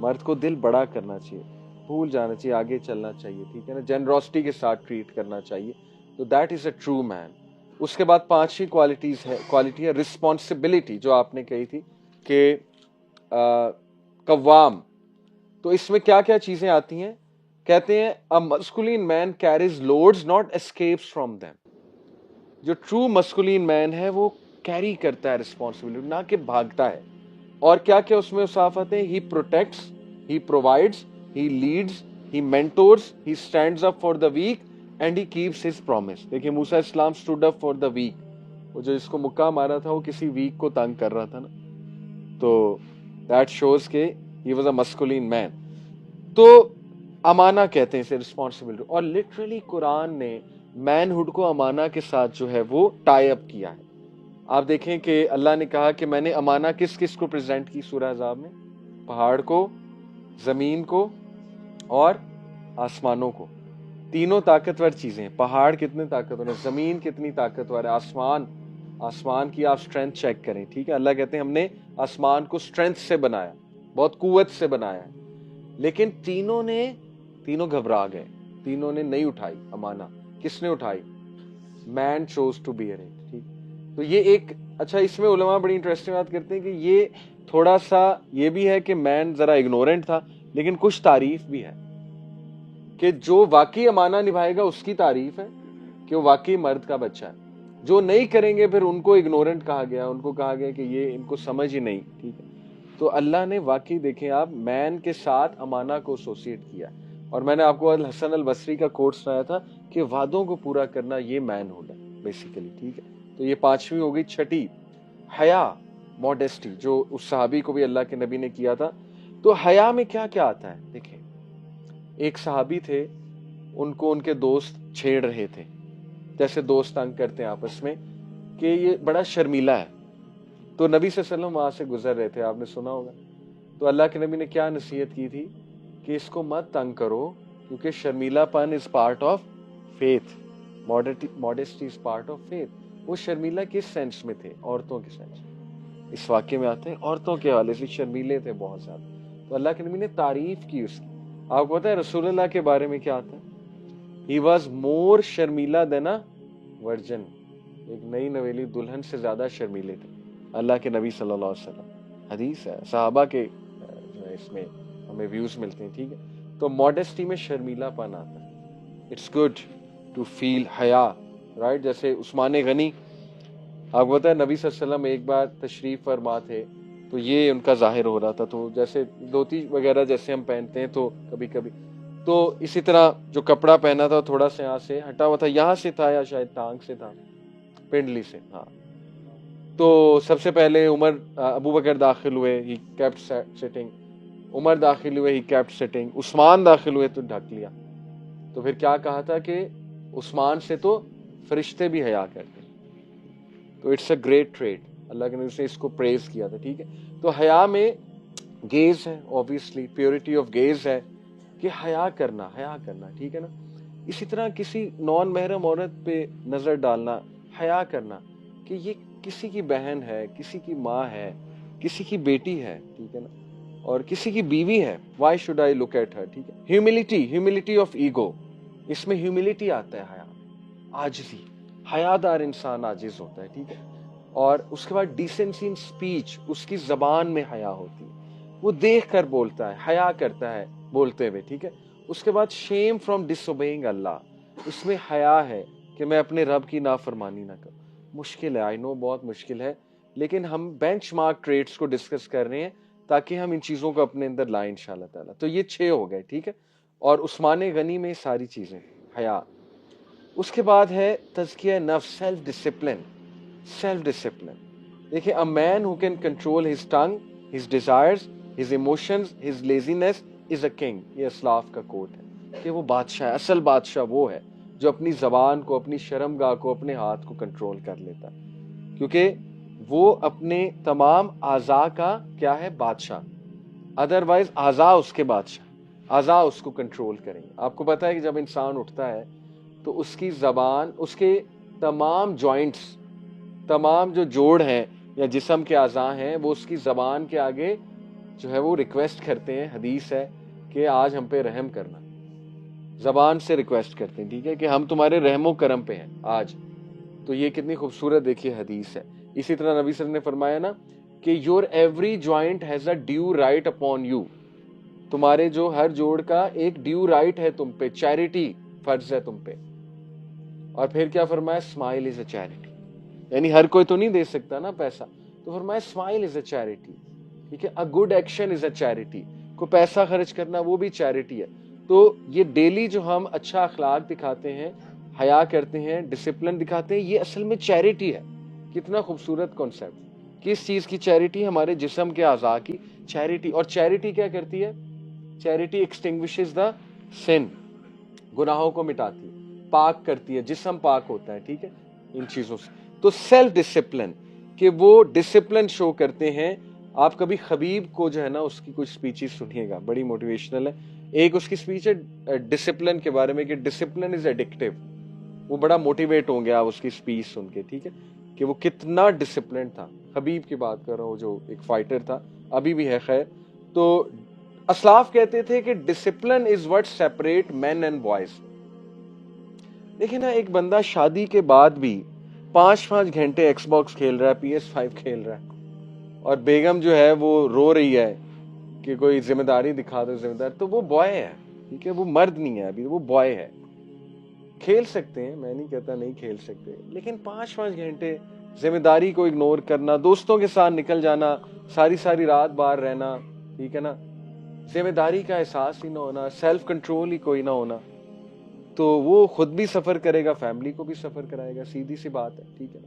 مرد کو دل بڑا کرنا چاہیے, بھول جانا چاہیے, آگے چلنا چاہیے, ٹھیک ہے نا, جنروسٹی کے ساتھ ٹریٹ کرنا چاہیے. تو دیٹ از اے ٹرو مین. اس کے بعد پانچویں کوالٹی ہے رسپانسبلٹی, جو آپ نے کہی تھی کہ قوام. تو اس میں کیا کیا چیزیں آتی ہیں؟ کہتے ہیں a masculine man carries loads not escapes from them. جو ٹرو مسکولین مین ہے وہ کیری کرتا ہے رسپانسبلٹی, نہ کہ بھاگتا ہے. اور کیا کیا اس میں صفات ہیں؟ He protects, he provides, he leads, he mentors, he stands up for the weak and he keeps his promise. دیکھیں موسیٰ اسلام stood up for the weak, وہ جو اس کو مکہ مارا تھا وہ کسی ویک کو تنگ کر رہا تھا نا, تو دیٹ شوز کہ ہی واز اے مسکولین مین. تو امانہ کہتے ہیں اسے, رسپانسبلٹی. اور لٹرلی قرآن نے مین ہوڈ کو امانہ کے ساتھ جو ہے وہ ٹائی اپ کیا ہے. آپ دیکھیں کہ اللہ نے کہا کہ میں نے امانہ کس کس کو پریزنٹ کی سورہ احزاب میں؟ پہاڑ کو, زمین کو اور آسمانوں کو. تینوں طاقتور چیزیں ہیں. پہاڑ کتنے طاقتور ہیں, زمین کتنی طاقتور ہے, آسمان کی آپ سٹرینتھ چیک کریں, ٹھیک ہے. اللہ کہتے ہیں ہم نے آسمان کو سٹرینتھ سے بنایا, بہت قوت سے بنایا ہے. لیکن تینوں گھبرا گئے, تینوں نے نہیں اٹھائی امانہ. کس نے اٹھائی؟ مین چوز ٹو بیئر اٹ. ٹھیک, تو یہ ایک اچھا, اس میں علماء بڑی انٹرسٹنگ بات کرتے ہیں کہ یہ تھوڑا سا یہ بھی ہے کہ مین ذرا اگنورنٹ تھا, لیکن کچھ تعریف بھی ہے کہ جو واقعی امانہ نبھائے گا اس کی تعریف ہے کہ وہ واقعی مرد کا بچہ ہے. جو نہیں کریں گے پھر ان کو اگنورنٹ کہا گیا, ان کو کہا گیا کہ یہ ان کو سمجھ ہی نہیں. ٹھیک ہے, تو اللہ نے واقعی دیکھیں آپ مین کے ساتھ امانہ کو ایسوسیٹ کیا. اور میں نے آپ کو الحسن البصری کا کوٹ سنایا تھا کہ وعدوں کو پورا کرنا یہ مین ہوڈ ہے بیسیکلی. ٹھیک ہے, تو یہ پانچویں ہو گئی. چھٹی حیا, موڈیسٹی, جو اس صحابی کو بھی اللہ کے نبی نے کیا تھا. تو حیا میں کیا کیا آتا ہے؟ دیکھیں ایک صحابی تھے, ان کو ان کے دوست چھیڑ رہے تھے, جیسے دوست تنگ کرتے ہیں آپس میں کہ یہ بڑا شرمیلا ہے. تو نبی صلی اللہ علیہ وسلم وہاں سے گزر رہے تھے, آپ نے سنا ہوگا. تو اللہ کے نبی نے کیا نصیحت کی تھی کہ اس کو مت تنگ کرو, کیونکہ شرمیلا پن is part of faith, modesty is part of faith. وہ شرمیلا کس سینس میں تھے؟ عورتوں کے سینس میں. اس واقعے میں آتے ہیں عورتوں کے حوالے سے شرمیلے تھے بہت زیادہ. تو اللہ کے نبی نے تعریف کی اس کی. آپ کو پتا ہے رسول اللہ کے بارے میں کیا آتا ہے؟ ہی واز مور شرمیلا دین اے ورجن. ایک نئی نویلی دلہن سے زیادہ شرمیلے تھے اللہ کے نبی صلی اللہ علیہ وسلم. حدیث ہے, صحابہ کے جو ہے اس میں ہمیں ویوز ملتے ہیں. ٹھیک ہے, تو ماڈیسٹی میں شرمیلا پن آتا ہے. اٹس گڈ ٹو فیل حیا, رائٹ. جیسے عثمان غنی, آپ کو پتا ہے نبی صلی اللہ علیہ وسلم ایک بار تشریف فرما تھے, تو یہ ان کا ظاہر ہو رہا تھا. تو جیسے دھوتی وغیرہ جیسے ہم پہنتے ہیں تو کبھی کبھی, تو اسی طرح جو کپڑا پہنا تھا تھوڑا سا یہاں سے ہٹا ہوا تھا, یہاں سے تھا یا شاید ٹانگ سے تھا, پنڈلی سے. ہاں, تو سب سے پہلے ابو بکر داخل ہوئے, ہی کیپٹ سٹنگ. عمر داخل ہوئے, ہی کیپٹ سٹنگ. عثمان داخل ہوئے تو ڈھک لیا. تو پھر کیا کہا تھا کہ عثمان سے تو فرشتے بھی حیا کرتے. تو اٹس اے گریٹ ٹریٹ, اللہ کے نبی نے اس کو پریز کیا تھا. ٹھیک ہے, تو حیا میں گیز ہے, obviously پیورٹی آف گیز ہے کہ حیا کرنا. ٹھیک ہے نا. اسی طرح کسی نان محرم عورت پہ نظر ڈالنا, حیا کرنا کہ یہ کسی کی بہن ہے, کسی کی ماں ہے, کسی کی بیٹی ہے. ٹھیک ہے نا, اور کسی کی بیوی ہے. Why should I look at her. ٹھیک ہے. ہیوملٹی آف ایگو, اس میں ہیوملٹی آتا ہے حیا, عاجزی. حیادار انسان عاجز ہوتا ہے. ٹھیک ہے. اور اس کے بعد ڈیسنسی ان اسپیچ, اس کی زبان میں حیا ہوتی ہے, وہ دیکھ کر بولتا ہے, حیا کرتا ہے بولتے ہوئے. ٹھیک ہے. اس کے بعد شیم فرام ڈس اوبیئنگ اللہ, اس میں حیا ہے کہ میں اپنے رب کی نافرمانی نہ کروں. مشکل ہے, آئی نو بہت مشکل ہے, لیکن ہم بینچ مارک ٹریٹس کو ڈسکس کر رہے ہیں تاکہ ہم ان چیزوں کو اپنے اندر لائیں انشاءاللہ تعالیٰ. تو یہ 6 ہو گئے. ٹھیک ہے. اور عثمان غنی میں ساری چیزیں حیا. اس کے بعد ہے تزکیہ نفس, سیلف ڈسپلن. دیکھیں a man who can control his tongue, his desires, his emotions, his laziness is a king. یہ اسلاف کا کوٹ ہے کہ وہ بادشاہ ہے. اصل بادشاہ وہ ہے جو اپنی زبان کو, اپنی شرمگاہ کو, اپنے ہاتھ کو کنٹرول کر لیتا ہے, کیونکہ وہ اپنے تمام اعضاء کا کیا ہے؟ بادشاہ. ادروائز اعضاء اس کے بادشاہ, اعضاء اس کو کنٹرول کریں گے. آپ کو پتا ہے کہ جب انسان اٹھتا ہے تو اس کی زبان, اس کے تمام جوائنٹس, تمام جو جوڑ ہیں یا جسم کے اعضاء ہیں, وہ اس کی زبان کے آگے جو ہے وہ ریکویسٹ کرتے ہیں, حدیث ہے کہ آج ہم پہ رحم کرنا, زبان سے ریکویسٹ کرتے ہیں, ٹھیک ہے, کہ ہم تمہارے رحم و کرم پہ ہیں آج. تو یہ کتنی خوبصورت دیکھیے حدیث ہے. اسی طرح نبی صلی اللہ علیہ وسلم نے فرمایا نا کہ your every joint has a due right upon you, تمہارے جو ہر جوڑ کا ایک ڈیو رائٹ ہے تم پہ, چیریٹی فرض ہے تم پہ. اور پھر کیا فرمایا, اسمائل از اے چیریٹی, یعنی ہر کوئی تو نہیں دے سکتا نا پیسہ, تو فرمایا اسمائل از اے چیریٹی, ٹھیک ہے, a good action is a charity, کو پیسہ خرچ کرنا وہ بھی چیریٹی ہے. تو یہ ڈیلی جو ہم اچھا اخلاق دکھاتے ہیں, حیا کرتے ہیں, ڈسپلن دکھاتے ہیں, یہ اصل میں چیریٹی ہے. کتنا خوبصورت کانسیپٹ, کس چیز کی چیریٹی, ہمارے جسم کے اعضاء کی چیریٹی. اور چیریٹی کیا کرتی ہے, چیریٹی ایکسٹنگوشز دا سن, گناہوں کو مٹاتی ہے, پاک کرتی ہے, جسم پاک ہوتا ہے, ٹھیک ہے, ان چیزوں سے. تو سیلف ڈسپلن, کہ وہ ڈسپلن شو کرتے ہیں. آپ کبھی خبیب کو جو ہے نا اس کی کچھ سپیچز سنیے گا, بڑی موٹیویشنل ہے. ایک اس کی سپیچ ہے ڈسپلن کے بارے میں کہ ڈسپلن از ایڈکٹیو. وہ بڑا موٹیویٹ ہوں گے آپ اس کی سپیچ سن کے, ٹھیک ہے, کہ وہ کتنا ڈسپلن تھا. خبیب کی بات کر رہا ہوں, جو ایک فائٹر تھا, ابھی بھی ہے خیر. تو اسلاف کہتے تھے کہ discipline is what separate men and boys. دیکھیں نا, ایک بندہ شادی کے بعد بھی 5 گھنٹے ایکس باکس کھیل رہا ہے, PS5 کھیل رہا ہے, اور بیگم جو ہے وہ رو رہی ہے کہ کوئی ذمہ داری دکھا دو, ذمہ دار, تو وہ بوائے ہے, ٹھیک ہے, وہ مرد نہیں ہے ابھی, وہ بوائے ہے. کھیل سکتے ہیں, میں نہیں کہتا نہیں کھیل سکتے, لیکن 5 گھنٹے ذمہ داری کو اگنور کرنا, دوستوں کے ساتھ نکل جانا, ساری رات باہر رہنا, ٹھیک ہے نا, ذمہ داری کا احساس ہی نہ ہونا, سیلف کنٹرول ہی کوئی نہ ہونا, تو وہ خود بھی سفر کرے گا, فیملی کو بھی سفر کرائے گا, سیدھی سی بات ہے, ٹھیک ہے.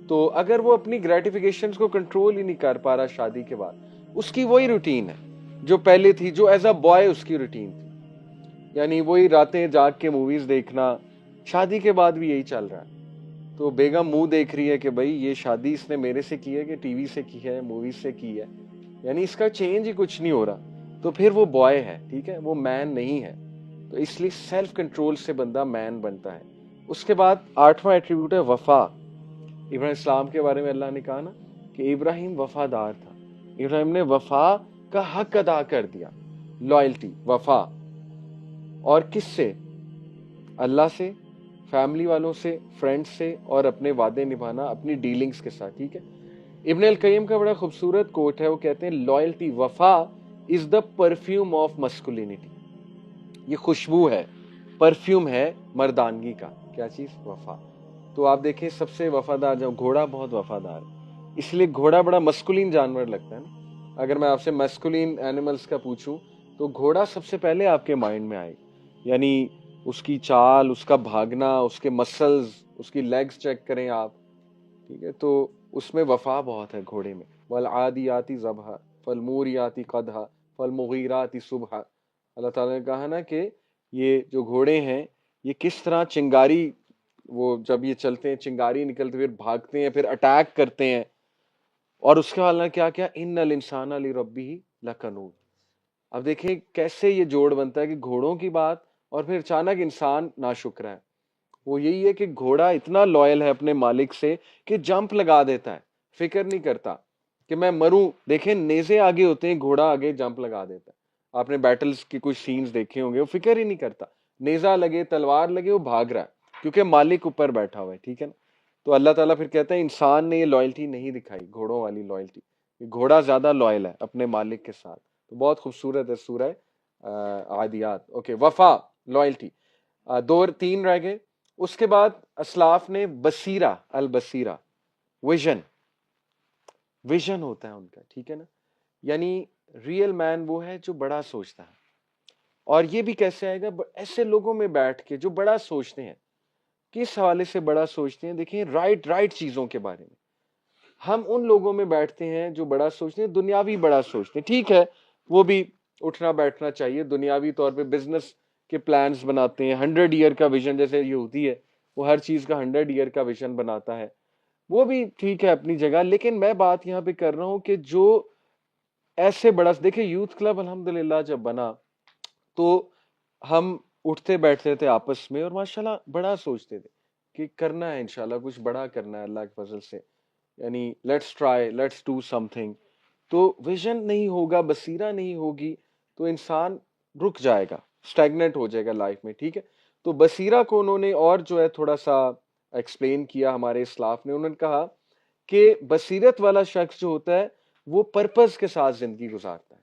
تو اگر وہ اپنی گریٹیفیکیشنز کو کنٹرول ہی نہیں کر پا رہا شادی کے بعد, اس کی وہی روٹین ہے جو پہلے تھی, جو ایز اے بوائے اس کی روٹین تھی, یعنی وہی راتیں جاگ کے موویز دیکھنا, شادی کے بعد بھی یہی چل رہا ہے. تو بیگم منہ دیکھ رہی ہے کہ بھائی یہ شادی اس نے میرے سے کی ہے کہ ٹی وی سے کی ہے, موویز سے کی ہے, یعنی اس کا چینج ہی کچھ نہیں ہو رہا, تو پھر وہ بوائے ہے, ٹھیک ہے, وہ مین نہیں ہے. تو اس لیے سیلف کنٹرول سے بندہ مین بنتا ہے. اس کے بعد 8واں ایٹریبیوٹ ہے وفا. ابراہیم السلام کے بارے میں اللہ نے کہا نا کہ ابراہیم وفادار تھا, ابراہیم نے وفا کا حق ادا کر دیا, لائلٹی, وفا. اور کس سے, اللہ سے, فیملی والوں سے, فرینڈ سے, اور اپنے وعدے نبھانا اپنی ڈیلنگز کے ساتھ, ٹھیک ہے. ابن القیم کا بڑا خوبصورت کوٹ ہے, وہ کہتے ہیں لائلٹی, وفا از دا پرفیوم آف مسکولینٹی, یہ خوشبو ہے, پرفیوم ہے مردانگی کا. کیا چیز, وفا. تو آپ دیکھیں سب سے وفادار, جو گھوڑا بہت وفادار ہے, اس لیے گھوڑا بڑا مسکولین جانور لگتا ہے نا. اگر میں آپ سے مسکولین اینیملز کا پوچھوں تو گھوڑا سب سے پہلے آپ کے مائنڈ میں آئے, یعنی اس کی چال, اس کا بھاگنا, اس کے مسلز, اس کی لیگز چیک کریں آپ, ٹھیک ہے, تو اس میں وفا بہت ہے گھوڑے میں. والعادیات ضبحا فالموریات قدحا فالمغیرات صبحا. اللہ تعالیٰ نے کہا نا کہ یہ جو گھوڑے ہیں یہ کس طرح چنگاری, وہ جب یہ چلتے ہیں چنگاری نکلتے, پھر بھاگتے ہیں, پھر اٹیک کرتے ہیں. اور اس کے بعد کیا کیا, ان الانسان لربہ لکنود. اب دیکھیں کیسے یہ جوڑ بنتا ہے کہ گھوڑوں کی بات اور پھر اچانک انسان ناشکر ہے. وہ یہی ہے کہ گھوڑا اتنا لائل ہے اپنے مالک سے کہ جمپ لگا دیتا ہے, فکر نہیں کرتا کہ میں مروں. دیکھیں نیزے آگے ہوتے ہیں, گھوڑا آگے جمپ لگا دیتا ہے. آپ نے بیٹلز کی کچھ سینز دیکھے ہوں گے, وہ فکر ہی نہیں کرتا, نیزہ لگے, تلوار لگے, وہ بھاگ رہا ہے کیونکہ مالک اوپر بیٹھا ہوا ہے, ٹھیک ہے نا. تو اللہ تعالیٰ پھر کہتا ہے انسان نے یہ لائلٹی نہیں دکھائی, گھوڑوں والی لائلٹی. گھوڑا زیادہ لائل ہے اپنے مالک کے ساتھ. تو بہت خوبصورت ہے سورہ عادیات. اوکے, وفا, لائلٹی, 2-3 رہ گئے. اس کے بعد اسلاف نے بصیرہ, البصیرہ, ویژن, ویژن ہوتا ہے ان کا, ٹھیک ہے نا. یعنی ریئل مین وہ ہے جو بڑا سوچتا ہے. اور یہ بھی کیسے آئے گا, ایسے لوگوں میں بیٹھ کے جو بڑا سوچتے ہیں. کس حوالے سے بڑا سوچتے ہیں, دیکھیں رائٹ چیزوں کے بارے میں. ہم ان لوگوں میں بیٹھتے ہیں جو بڑا سوچتے ہیں, دنیاوی بڑا سوچتے ہیں, ٹھیک ہے, وہ بھی اٹھنا بیٹھنا چاہیے, دنیاوی طور پہ بزنس کے پلانز بناتے ہیں, 100 ایئر کا ویژن, جیسے یہودی ہے وہ ہر چیز کا 100 ایئر کا ویژن بناتا ہے, وہ بھی ٹھیک ہے اپنی جگہ. لیکن میں بات یہاں پہ کر رہا ہوں کہ جو ایسے بڑا, دیکھیں یوتھ کلب الحمدللہ جب بنا تو ہم اٹھتے بیٹھتے تھے آپس میں, اور ماشاءاللہ بڑا سوچتے تھے کہ کرنا ہے انشاءاللہ, کچھ بڑا کرنا ہے اللہ کے فضل سے, یعنی let's try, let's do some thing. تو ویژن نہیں ہوگا, بصیرہ نہیں ہوگی, تو انسان رک جائے گا, اسٹیگنٹ ہو جائے گا لائف میں. ٹھیک ہے, تو بصیرہ کو انہوں نے اور جو ہے تھوڑا سا ایکسپلین کیا ہمارے اسلاف نے. انہوں نے کہا کہ بصیرت والا شخص جو ہوتا ہے وہ پرپز کے ساتھ زندگی گزارتا ہے.